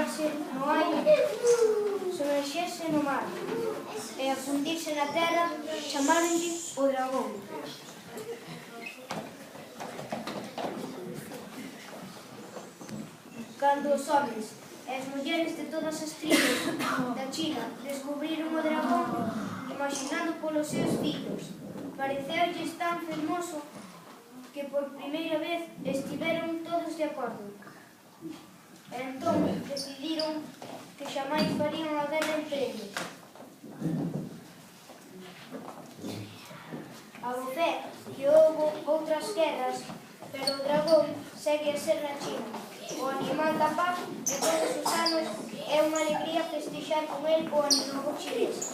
elevarse no aire, somerxerse no mar e a fundirse na terra, chamáronlle o dragón. Cando os homens e as mulleres de todas as tribos da China descubriron o dragón, imaginando polos seus fillos, pareceulles tan fermoso que por primeira vez estiveron todos de acordo. E entón decidiron que xamais farían a guerra entre eles. A fe que houbo outras guerras, pero o dragón segue a ser na China, o animal da paz, e todos os anos é unha alegría festexar con el o ano novo chinés.